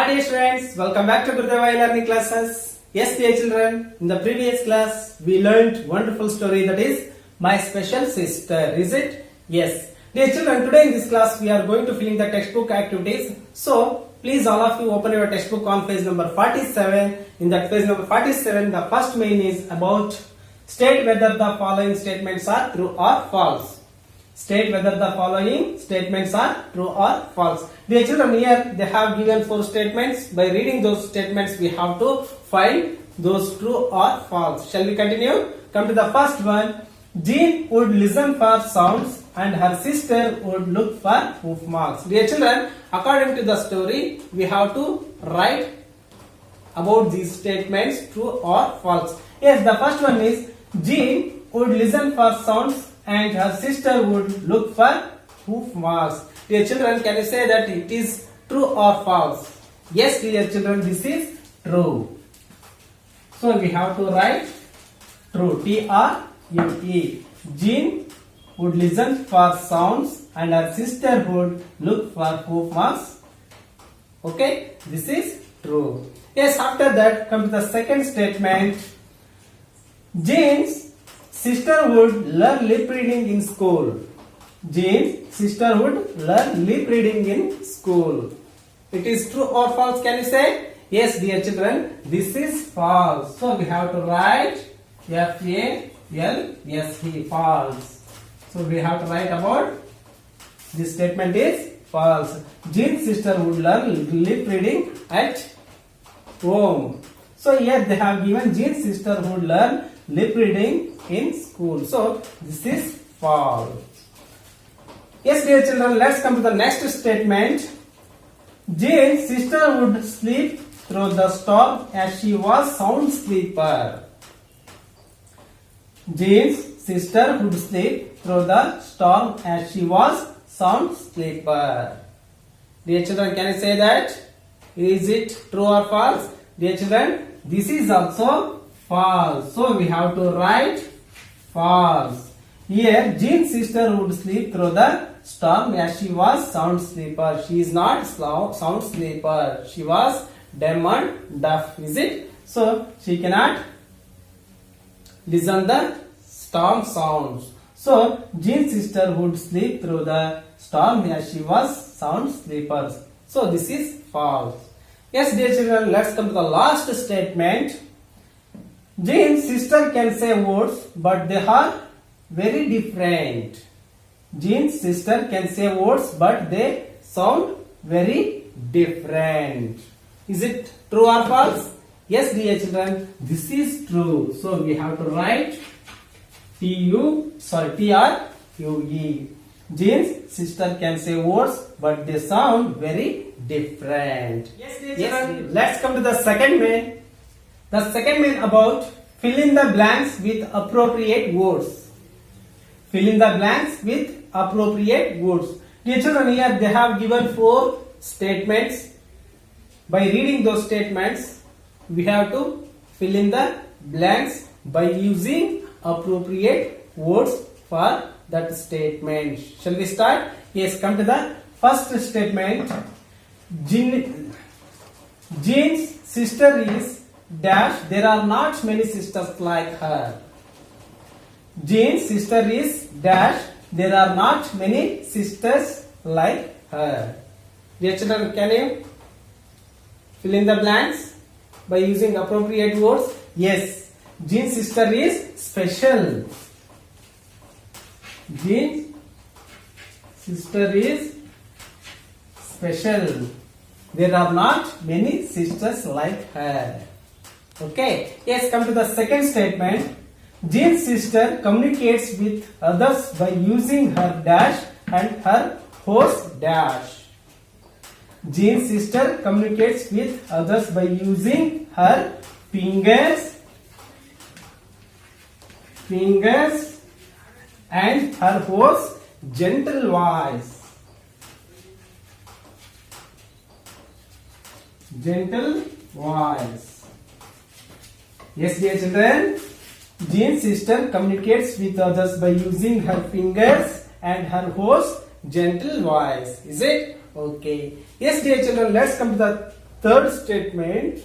Hi dear students, welcome back to Gurudeva learning classes. Yes dear children, in the previous class we learned wonderful story that is My Special Sister. Is it? Yes. Dear children, today in this class we are going to fill in the textbook activities. So please all of you open your textbook on page number 47. In that page number 47 the first main is about state whether the following statements are true or false. State whether the following statements are true or false. Dear children, here they have given 4 statements. By reading those statements, we have to find those true or false. Shall we continue? Come to the first one. Jean would listen for sounds and her sister would look for hoof marks. Dear children, according to the story, we have to write about these statements true or false. Yes, the first one is Jean would listen for sounds and her sister would look for hoof marks. Dear children, can you say that it is true or false? Yes, dear children, this is true. So we have to write true. T-R-U-E. Jean would listen for sounds and her sister would look for hoof marks. Okay, this is true. Yes, after that, come to the second statement. Jane's sister would learn lip reading in school. Jane's sister would learn lip reading in school. It is true or false? Can you say? Yes, dear children, this is false. So we have to write F-A-L-S-E, false. So we have to write about this statement is false. Jane's sister would learn lip reading at home. So here they have given Jane's sister would learn lip reading in school. So this is false. Yes, dear children, let's come to the next statement. Jane's sister would sleep through the storm as she was sound sleeper. Jane's sister would sleep through the storm as she was sound sleeper. Dear children, can you say that? Is it true or false? Dear children, this is also false. So we have to write false. Here, Jean's sister would sleep through the storm as she was sound sleeper. She is not sound sleeper. She was dumb and deaf. Is it? So she cannot listen the storm sounds. So Jean's sister would sleep through the storm as she was sound sleeper. So this is false. Yes, dear children, let's come to the last statement. Jane's sister can say words, but they are very different. Jane's sister can say words, but they sound very different. Is it true or false? Yes, dear children, this is true. So we have to write T-R-U-E. Jane's sister can say words, but they sound very different. Yes, dear children, let's come to the second main. The second main about fill in the blanks with appropriate words. Fill in the blanks with appropriate words. Dear children, here they have given 4 statements. By reading those statements, we have to fill in the blanks by using appropriate words for that statement. Shall we start? Yes, come to the first statement. Jean's sister is dash. There are not many sisters like her. Jane's sister is dash. There are not many sisters like her. Dear children, can you fill in the blanks by using appropriate words? Yes. Jane's sister is special. Jane's sister is special. There are not many sisters like her. Okay. Yes, come to the second statement. Jane's sister communicates with others by using her dash and her horse dash. Jane's sister communicates with others by using her fingers and her horse gentle voice. Gentle voice. Yes, dear children, Jane's sister communicates with others by using her fingers and her horse gentle voice. Is it? Okay. Yes, dear children, let's come to the third statement,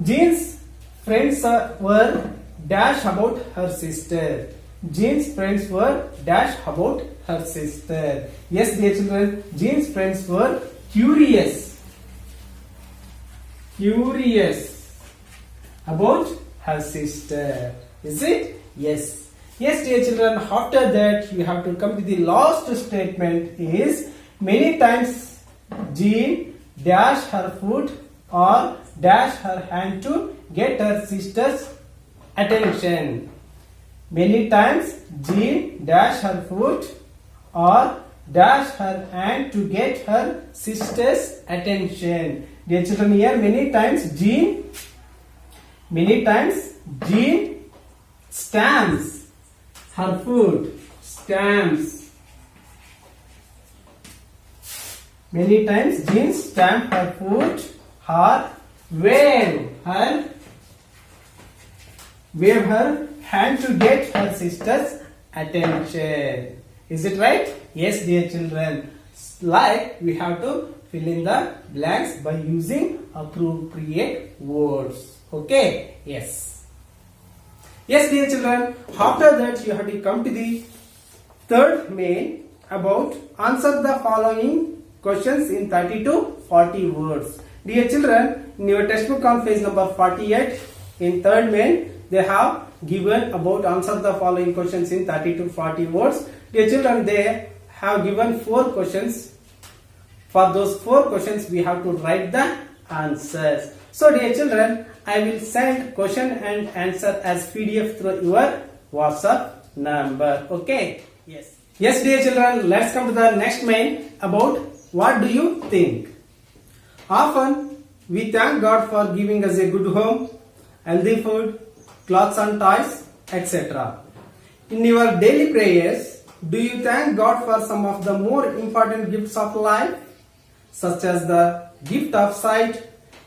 Jean's friends were dash about her sister. Jean's friends were dash about her sister. Yes, dear children, Jean's friends were curious about her sister. Is it? Yes. Yes, dear children, after that you have to come to the last statement is many times Jean dash her foot or dash her hand to get her sister's attention. Many times Jean dash her foot or dash her hand to get her sister's attention. Dear children, here many times Jean stamps her foot. Many times Jean stamp her foot or wave her hand to get her sister's attention. Is it right? Yes, dear children. Like we have to fill in the blanks by using appropriate words. Okay? Yes. Yes, dear children. After that, you have to come to the third main about answer the following questions in 30 to 40 words. Dear children, in your textbook on page number 48, in third main, they have given about answer the following questions in 30 to 40 words. Dear children, they have given 4 questions. For those 4 questions, we have to write the answers. So, dear children, I will send question and answer as PDF through your WhatsApp number. Okay? Yes. Yes, dear children, let's come to the next main about what do you think. Often, we thank God for giving us a good home, healthy food, clothes and toys, etc. In your daily prayers, do you thank God for some of the more important gifts of life, such as the gift of sight,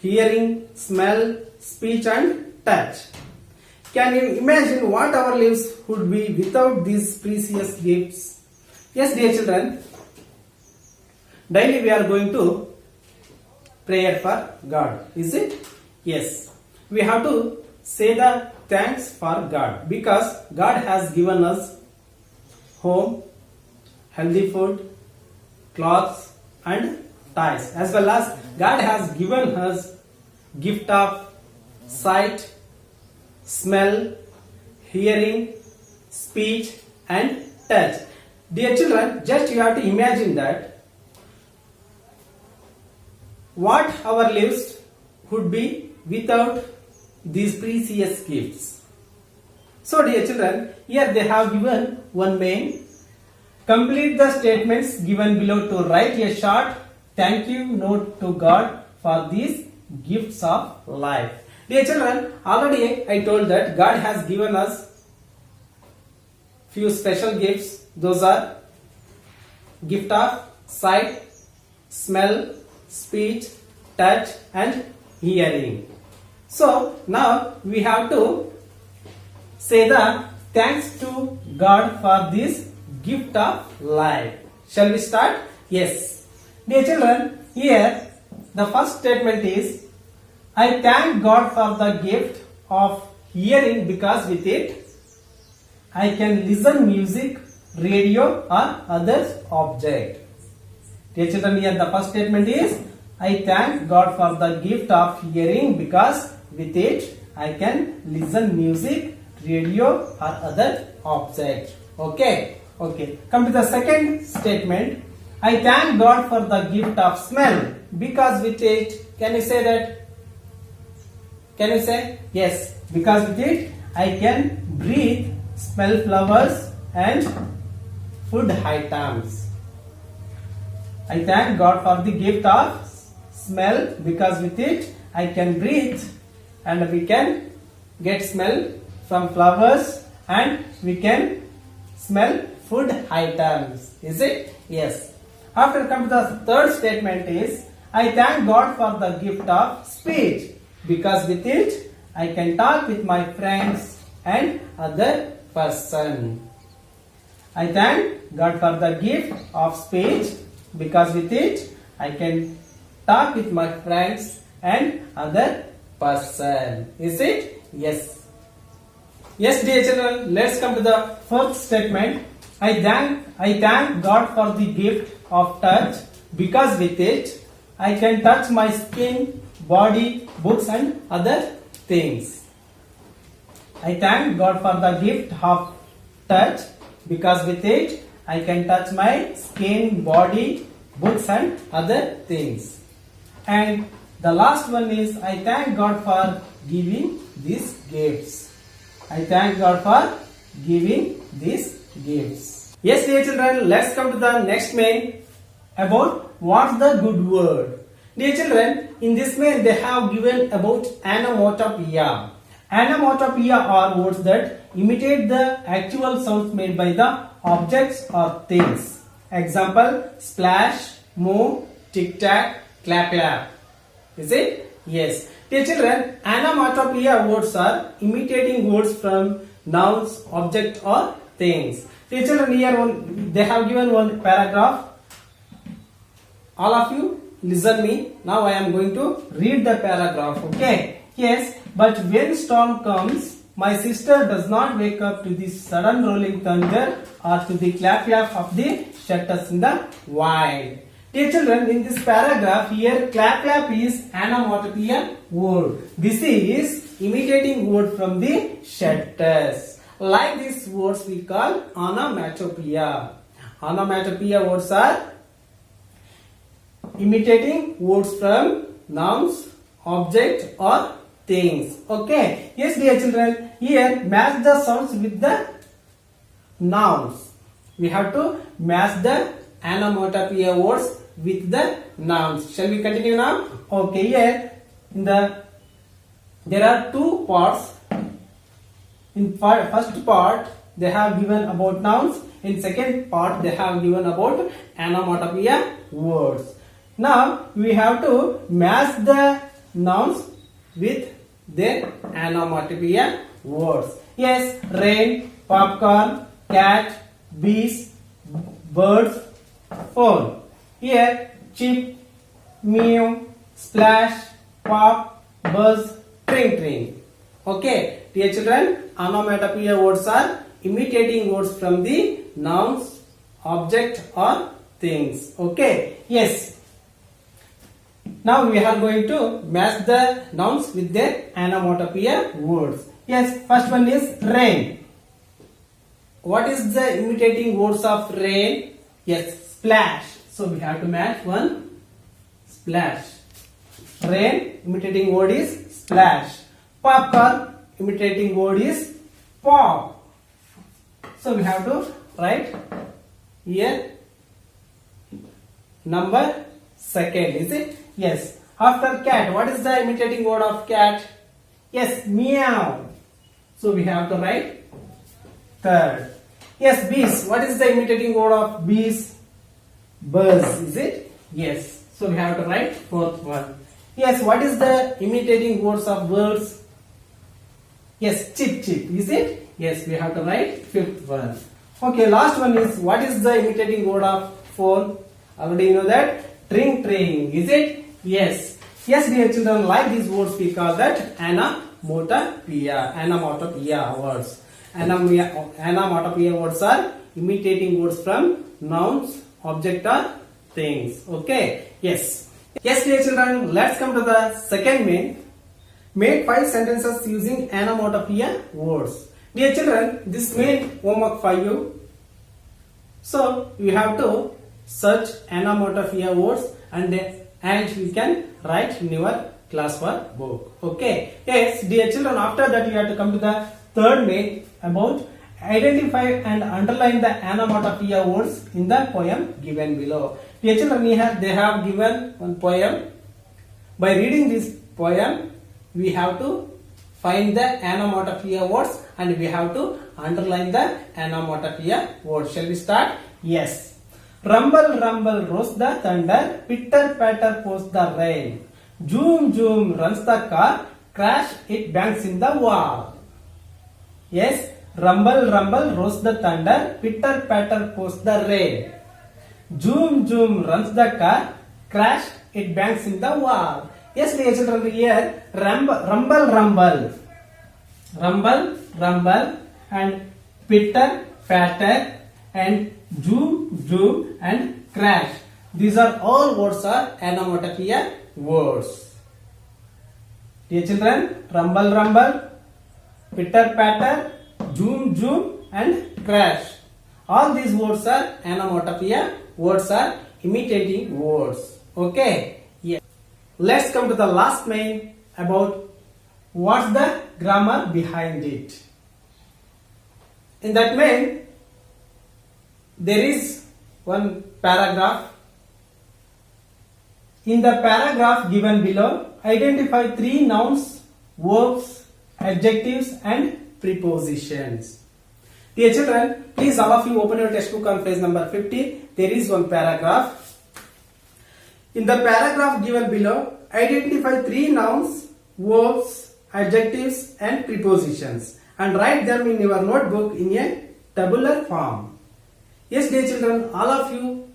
hearing, smell, speech and touch? Can you imagine what our lives would be without these precious gifts? Yes, dear children, daily we are going to prayer for God. Is it? Yes. We have to say the thanks for God because God has given us home, healthy food, clothes and toys, as well as God has given us gift of sight, smell, hearing, speech and touch. Dear children, just you have to imagine that what our lives would be without these precious gifts. So, dear children, here they have given one main. Complete the statements given below to write a short thank you note to God for these gifts of life. Dear children, already I told that God has given us few special gifts. Those are gift of sight, smell, speech, touch and hearing. So now we have to say the thanks to God for this gift of life. Shall we start? Yes. Dear children, here the first statement is I thank God for the gift of hearing because with it I can listen music, radio or other object. Dear children, here the first statement is I thank God for the gift of hearing because with it I can listen music, radio or other object. Okay. Okay. Come to the second statement. I thank God for the gift of smell because with it, can you say that? Can you say? Yes. Because with it I can breathe, smell flowers and food items. I thank God for the gift of smell because with it I can breathe and we can get smell from flowers and we can smell food items. Is it? Yes. After come to the third statement is I thank God for the gift of speech because with it I can talk with my friends and other person. I thank God for the gift of speech because with it I can talk with my friends and other person. Is it? Yes. Yes, dear children, let's come to the fourth statement. I thank God for the gift of touch because with it I can touch my skin, body, books and other things. I thank God for the gift of touch because with it I can touch my skin, body, books and other things. And the last one is I thank God for giving these gifts. I thank God for giving these gifts. Yes, dear children, let's come to the next main about what's the good word. Dear children, in this main they have given about onomatopoeia. Onomatopoeia are words that imitate the actual sounds made by the objects or things. Example, splash, move, tic-tac, clap. Is it? Yes. Dear children, onomatopoeia words are imitating words from nouns, object or things. Dear children, here they have given one paragraph. All of you listen me. Now I am going to read the paragraph. Okay. Yes, but when storm comes, my sister does not wake up to the sudden rolling thunder or to the clap of the shutters in the wind. Dear children, in this paragraph here, clap is onomatopoeia word. This is imitating word from the shutters. Like these words we call onomatopoeia. Onomatopoeia words are imitating words from nouns, object or things. Okay. Yes, dear children, here match the sounds with the nouns. We have to match the onomatopoeia words with the nouns. Shall we continue now? Okay, here there are two parts. In first part they have given about nouns. In second part they have given about onomatopoeia words. Now we have to match the nouns with their onomatopoeia words. Yes, rain, popcorn, cat, bees, birds, phone. Here, chip, meow, splash, pop, buzz, tring. Okay, dear children, onomatopoeia words are imitating words from the nouns, object or things. Okay, yes. Now we are going to match the nouns with their onomatopoeia words. Yes, first one is rain. What is the imitating words of rain? Yes, splash. So we have to match one, splash. Rain, imitating word is splash. Popcorn, imitating word is pop. So we have to write here number second, is it? Yes. After cat, what is the imitating word of cat? Yes, meow. So we have to write third. Yes, bees. What is the imitating word of bees? Buzz, is it? Yes. So we have to write fourth one. Yes, what is the imitating words of birds? Yes, chip, is it? Yes, we have to write fifth one. Okay, last one is what is the imitating word of phone? Already you know that. Tring, is it? Yes. Yes, dear children, like these words we call that onomatopoeia words. Onomatopoeia words are imitating words from nouns, object or things. Okay. Yes. Yes, dear children, let's come to the second main. Make 5 sentences using onomatopoeia words. Dear children, this main homework for you. So you have to search onomatopoeia words and you can write in your classwork book. Okay. Yes, dear children, after that you have to come to the third main about identify and underline the onomatopoeia words in the poem given below. Dear children, here they have given one poem. By reading this poem, we have to find the onomatopoeia words and we have to underline the onomatopoeia words. Shall we start? Yes. Rumble, rumble, roars the thunder. Pitter, patter, pours the rain. Zoom, zoom, runs the car. Crash, it bangs in the wall. Yes. Rumble, rumble, roars the thunder. Pitter, patter, pours the rain. Zoom, zoom, runs the car. Crash, it bangs in the wall. Yes, dear children, here rumble, rumble, rumble, rumble, and pitter, patter, and zoom, zoom, and crash. These are all words are onomatopoeia words. Dear children, rumble, rumble, pitter, patter, zoom, zoom, and crash. All these words are onomatopoeia words, are imitating words. Okay. Yeah. Let's come to the last main about what's the grammar behind it. In that main, there is one paragraph. In the paragraph given below, identify 3 nouns, verbs, adjectives, and prepositions. Dear children, please all of you open your textbook on page number 50. There is one paragraph. In the paragraph given below, identify 3 nouns, verbs, adjectives, and prepositions, and write them in your notebook in a tabular form. Yes, dear children, all of you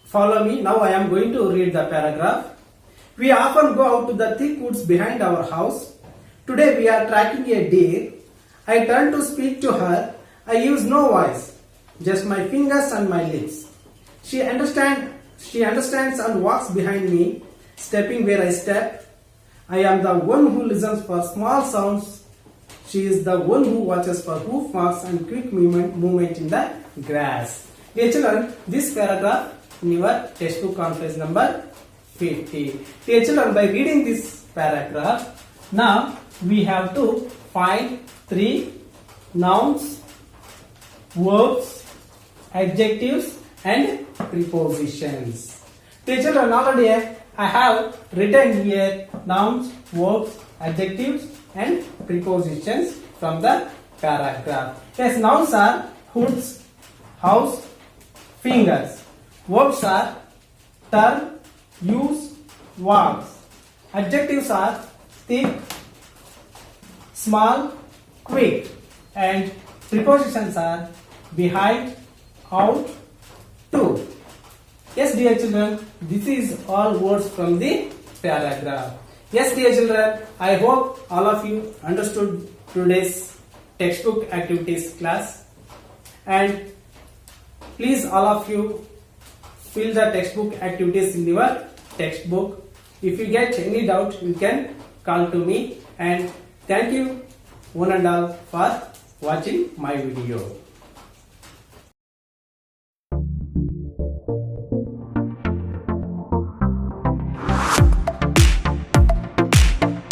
follow me. Now I am going to read the paragraph. We often go out to the thick woods behind our house. Today we are tracking a deer. I turn to speak to her. I use no voice, just my fingers and my lips. She understands and walks behind me, stepping where I step. I am the one who listens for small sounds. She is the one who watches for hoof marks and quick movement in the grass. Dear children, this paragraph in your textbook on page number 50. Dear children, by reading this paragraph, now we have to find 3 nouns, verbs, adjectives, and prepositions. Dear children, already I have written here nouns, verbs, adjectives, and prepositions from the paragraph. Yes, nouns are hoods, house, fingers. Verbs are turn, use, walks. Adjectives are thick, small, quick. And prepositions are behind, out, to. Yes, dear children, this is all words from the paragraph. Yes, dear children, I hope all of you understood today's textbook activities class. And please all of you fill the textbook activities in your textbook. If you get any doubt, you can call to me. And thank you one and all for watching my video.